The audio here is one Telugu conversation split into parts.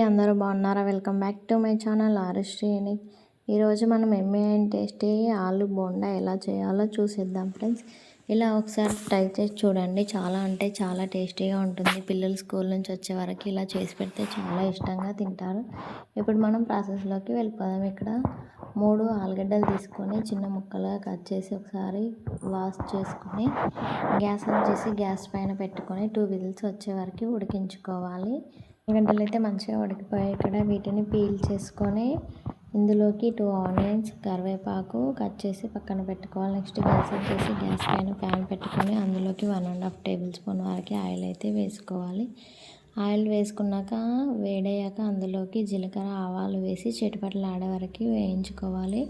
అందరూ బాగున్నారా? Welcome back to my channel ఆరుశ్రీని. ఈరోజు మనం ఎమ్మె అండ్ టేస్టీ ఆలు బోండా ఎలా చేయాలో చూసేద్దాం ఫ్రెండ్స్. ఇలా ఒకసారి ట్రై చేసి చూడండి. చాలా అంటే చాలా టేస్టీగా ఉంటుంది. పిల్లలు స్కూల్ నుంచి వచ్చే వరకు ఇలా చేసి పెడితే చాలా ఇష్టంగా తింటారు. ఇప్పుడు మనం ప్రాసెస్లోకి వెళ్ళిపోదాం. ఇక్కడ 3 ఆలుగడ్డలు తీసుకొని చిన్న ముక్కలుగా కట్ చేసి ఒకసారి వాష్ చేసుకొని గ్యాస్ ఆన్ చేసి గ్యాస్ పైన పెట్టుకొని 2 విజిల్స్ వచ్చే వరకు ఉడికించుకోవాలి. ఆలుగడ్డలు అయితే మంచిగా ఉడికిపోయాయి. ఇక్కడ వీటిని పీల్ చేసుకొని ఇందులోకి 2 ఆనియన్స్, కరివేపాకు కట్ చేసి పక్కన పెట్టుకోవాలి. నెక్స్ట్ గ్యాస్ ఆన్ చేసి గ్యాస్ పైన ప్యాన్ పెట్టుకొని అందులోకి 1½ టేబుల్ స్పూన్ వరకు ఆయిల్ అయితే వేసుకోవాలి. ఆయిల్ వేసుకున్నాక వేడయ్యాక అందులోకి జీలకర్ర, ఆవాలు వేసి చిటపటలాడే వరకు వేయించుకోవాలి.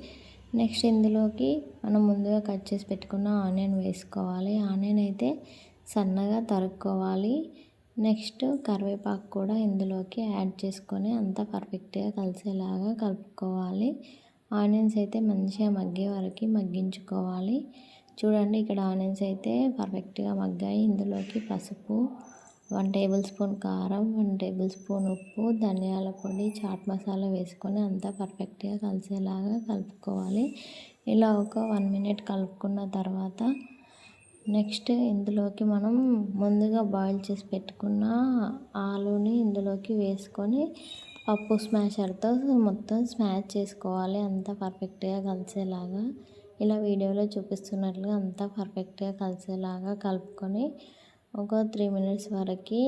నెక్స్ట్ ఇందులోకి మనం ముందుగా కట్ చేసి పెట్టుకున్న ఆనియన్ వేసుకోవాలి. ఆనియన్ అయితే సన్నగా తరుక్కోవాలి. నెక్స్ట్ కరివేపాకు కూడా ఇందులోకి యాడ్ చేసుకొని అంతా పర్ఫెక్ట్గా కలిసేలాగా కలుపుకోవాలి. ఆనియన్స్ అయితే మంచిగా మగ్గే వరకు మగ్గించుకోవాలి. చూడండి, ఇక్కడ ఆనియన్స్ అయితే పర్ఫెక్ట్గా మగ్గాయి. ఇందులోకి పసుపు, 1 టేబుల్ స్పూన్ కారం, 1 టేబుల్ స్పూన్ ఉప్పు, ధనియాల పొడి, చాట్ మసాలా వేసుకొని అంతా పర్ఫెక్ట్గా కలిసేలాగా కలుపుకోవాలి. ఇలా ఒక 1 మినిట్ కలుపుకున్న తర్వాత నెక్స్ట్ ఇందులోకి మనం ముందుగా బాయిల్ చేసి పెట్టుకున్న ఆలుని ఇందులోకి వేసుకొని పప్పు స్మాషర్తో మొత్తం స్మాష్ చేసుకోవాలి. అంతా పర్ఫెక్ట్గా కలిసేలాగా ఇలా వీడియోలో చూపిస్తున్నట్లుగా అంతా పర్ఫెక్ట్గా కలిసేలాగా కలుపుకొని ఒక 3 మినిట్స్ వరకు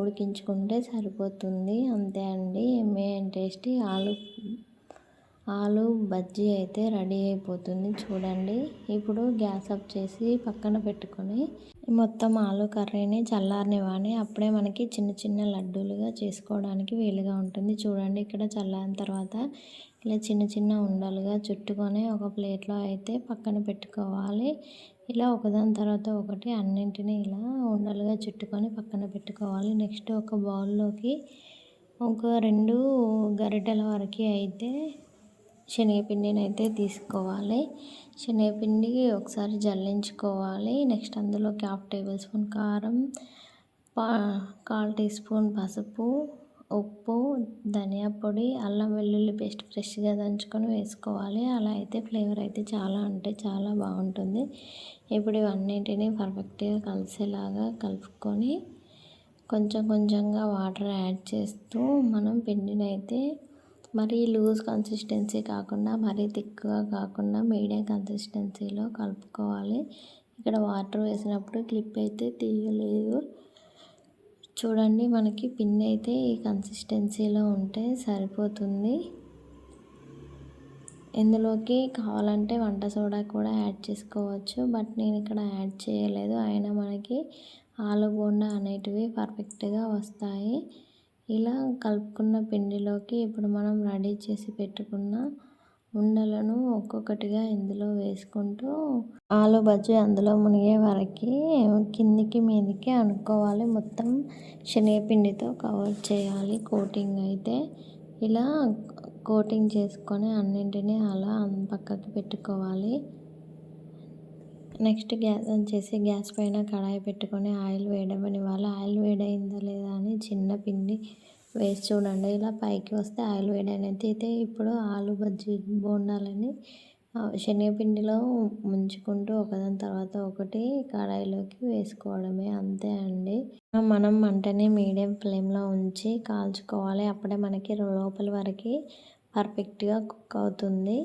ఉడికించుకుంటే సరిపోతుంది. అంతే అండి, ఎమ్మె అండ్ టేస్టీ ఆలు బజ్జీ అయితే రెడీ అయిపోతుంది. చూడండి, ఇప్పుడు గ్యాస్ ఆఫ్ చేసి పక్కన పెట్టుకొని మొత్తం ఆలు కర్రీని చల్లారనివ్వాలి. అప్పుడే మనకి చిన్న చిన్న లడ్డూలుగా చేసుకోవడానికి వీలుగా ఉంటుంది. చూడండి, ఇక్కడ చల్లారిన తర్వాత ఇలా చిన్న చిన్న ఉండలుగా చుట్టుకొని ఒక ప్లేట్లో అయితే పక్కన పెట్టుకోవాలి. ఇలా ఒకదాని తర్వాత ఒకటి అన్నింటినీ ఇలా ఉండలుగా చుట్టుకొని పక్కన పెట్టుకోవాలి. నెక్స్ట్ ఒక బౌల్లోకి ఒక 2 గరిటెల వరకు అయితే శనగపిండిని అయితే తీసుకోవాలి. శనగపిండి ఒకసారి జల్లించుకోవాలి. నెక్స్ట్ అందులోకి 1/2 టేబుల్ స్పూన్ కారం, 1/4 టీ స్పూన్ పసుపు, ఉప్పు, ధనియా పొడి, అల్లం వెల్లుల్లి పేస్ట్ ఫ్రెష్గా దంచుకొని వేసుకోవాలి. అలా అయితే ఫ్లేవర్ అయితే చాలా అంటే చాలా బాగుంటుంది. ఇప్పుడు ఇవన్నిటిని పర్ఫెక్ట్గా కలిసేలాగా కలుపుకొని కొంచెం కొంచెంగా వాటర్ యాడ్ చేస్తూ మనం పిండిని అయితే మరీ లూజ్ కన్సిస్టెన్సీ కాకుండా మరీ థిక్గా కాకుండా మీడియం కన్సిస్టెన్సీలో కలుపుకోవాలి. ఇక్కడ వాటర్ వేసినప్పుడు క్లిప్ అయితే తీయలేదు. చూడండి, మనకి పిండి అయితే ఈ కన్సిస్టెన్సీలో ఉంటే సరిపోతుంది. ఇందులోకి కావాలంటే వంట సోడా కూడా యాడ్ చేసుకోవచ్చు, బట్ నేను ఇక్కడ యాడ్ చేయలేదు. అయినా మనకి ఆలు బోండా అనేటివి పర్ఫెక్ట్గా వస్తాయి. ఇలా కలుపుకున్న పిండిలోకి ఇప్పుడు మనం రెడీ చేసి పెట్టుకున్న ఉండలను ఒక్కొక్కటిగా ఇందులో వేసుకుంటూ ఆలు బజ్జీ అందులో మునిగే వరకు కిందికి మీదికి అనుకోవాలి. మొత్తం శనగపిండితో కవర్ చేయాలి కోటింగ్ అయితే. ఇలా కోటింగ్ చేసుకొని అన్నింటినీ అలా పక్కకి పెట్టుకోవాలి. నెక్స్ట్ గ్యాస్ ఆన్ చేసి గ్యాస్ పైన కడాయి పెట్టుకొని ఆయిల్ వేడవనివ్వాలి. ఆయిల్ వేడైందా లేదా అని చిన్న పిండి వేసి చూడండి. ఇలా పైకి వస్తే ఆయిల్ వేడైనట్టయితే ఇప్పుడు ఆలు బజ్జీ బోండాలని శనగపిండిలో ముంచుకుంటూ ఒకదాని తర్వాత ఒకటి కడాయిలోకి వేసుకోవడమే. అంతే అండి, మనం మంటని మీడియం ఫ్లేమ్లో ఉంచి కాల్చుకోవాలి. అప్పుడే మనకి లోపల వరకు పర్ఫెక్ట్గా కుక్ అవుతుంది.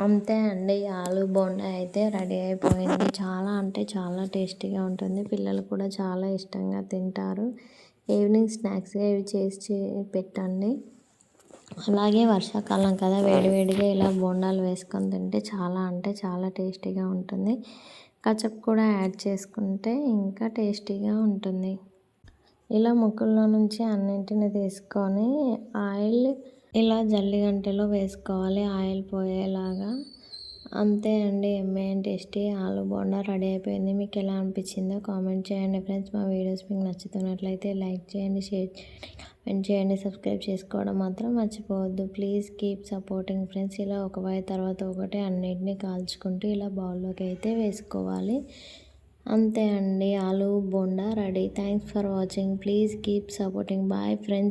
అంతే అండి, ఆలు బోండా అయితే రెడీ అయిపోయింది. చాలా అంటే చాలా టేస్టీగా ఉంటుంది. పిల్లలు కూడా చాలా ఇష్టంగా తింటారు. ఈవినింగ్ స్నాక్స్గా ఇవి చేసి పెట్టండి. అలాగే వర్షాకాలం కదా, వేడివేడిగా ఇలా బోండాలు వేసుకొని తింటే చాలా అంటే చాలా టేస్టీగా ఉంటుంది. కచప్ కూడా యాడ్ చేసుకుంటే ఇంకా టేస్టీగా ఉంటుంది. ఇలా ముక్కుల్లో నుంచి అన్నింటిని తీసుకొని ఆయిల్ ఇలా జల్లిగంటలో వేసుకోవాలి, ఆయిల్ పోయేలాగా. అంతే అండి, ఎమ్మె అండ్ టేస్టీ ఆలు బోండా రెడీ అయిపోయింది. మీకు ఎలా అనిపించిందో కామెంట్ చేయండి ఫ్రెండ్స్. మా వీడియోస్ మీకు నచ్చుతున్నట్లయితే లైక్ చేయండి, షేర్ చేయండి, కామెంట్ చేయండి, సబ్స్క్రైబ్ చేసుకోవడం మాత్రం మర్చిపోవద్దు. Please keep supporting friends. ఇలా ఒకవై తర్వాత ఒకటి అన్నింటినీ కాల్చుకుంటూ ఇలా బౌల్లోకి అయితే వేసుకోవాలి. అంతే అండి, aloo bonda ready. Thanks for watching. Please keep supporting. Bye friends.